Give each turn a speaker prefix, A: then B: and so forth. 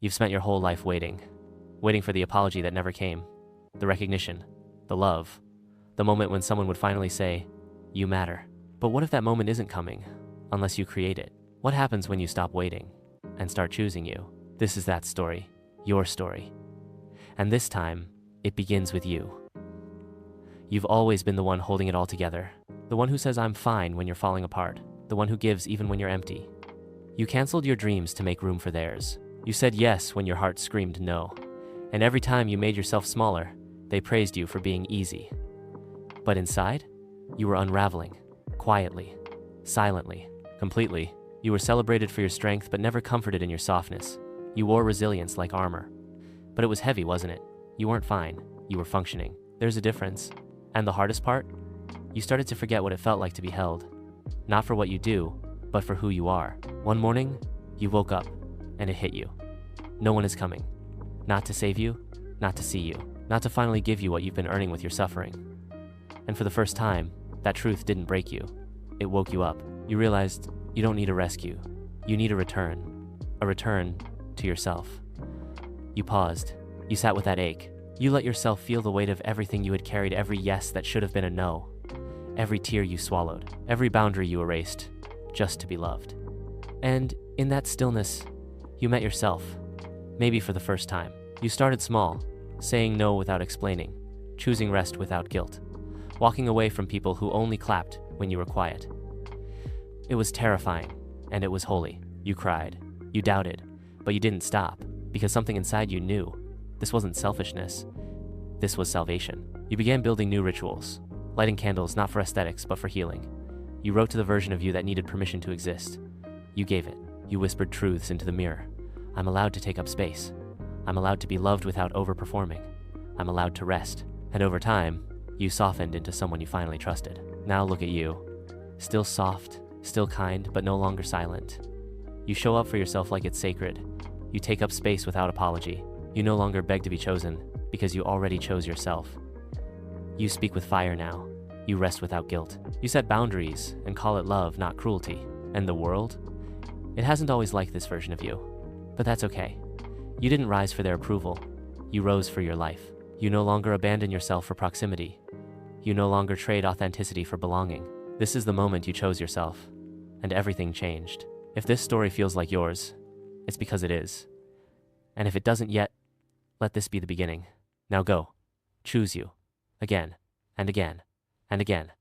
A: You've spent your whole life waiting. Waiting for the apology that never came. The recognition. The love. The moment when someone would finally say, "You matter." But what if that moment isn't coming, unless you create it? What happens when you stop waiting and start choosing you? This is that story. Your story. And this time, it begins with you. You've always been the one holding it all together. The one who says "I'm fine" when you're falling apart. The one who gives even when you're empty. You canceled your dreams to make room for theirs. You said yes when your heart screamed no. And every time you made yourself smaller, they praised you for being easy. But inside, you were unraveling. Quietly. Silently. Completely. You were celebrated for your strength but never comforted in your softness. You wore resilience like armor. But it was heavy, wasn't it? You weren't fine. You were functioning. There's a difference. And the hardest part? You started to forget what it felt like to be held. Not for what you do, but for who you are. One morning, you woke up, and it hit you. No one is coming. Not to save you, not to see you, not to finally give you what you've been earning with your suffering. And for the first time, that truth didn't break you. It woke you up. You realized you don't need a rescue. You need a return. A return to yourself. You paused. You sat with that ache. You let yourself feel the weight of everything you had carried, every yes that should have been a no. Every tear you swallowed, every boundary you erased, just to be loved. And in that stillness, you met yourself. Maybe for the first time. You started small, saying no without explaining, choosing rest without guilt, walking away from people who only clapped when you were quiet. It was terrifying, and it was holy. You cried, you doubted, but you didn't stop, because something inside you knew. This wasn't selfishness. This was salvation. You began building new rituals, lighting candles not for aesthetics, but for healing. You wrote to the version of you that needed permission to exist. You gave it. You whispered truths into the mirror. I'm allowed to take up space. I'm allowed to be loved without overperforming. I'm allowed to rest. And over time, you softened into someone you finally trusted. Now look at you. Still soft, still kind, but no longer silent. You show up for yourself like it's sacred. You take up space without apology. You no longer beg to be chosen, because you already chose yourself. You speak with fire now. You rest without guilt. You set boundaries and call it love, not cruelty. And the world? It hasn't always liked this version of you. But that's okay. You didn't rise for their approval. You rose for your life. You no longer abandon yourself for proximity. You no longer trade authenticity for belonging. This is the moment you chose yourself. And everything changed. If this story feels like yours, it's because it is. And if it doesn't yet, let this be the beginning. Now go. Choose you. Again. And again. And again.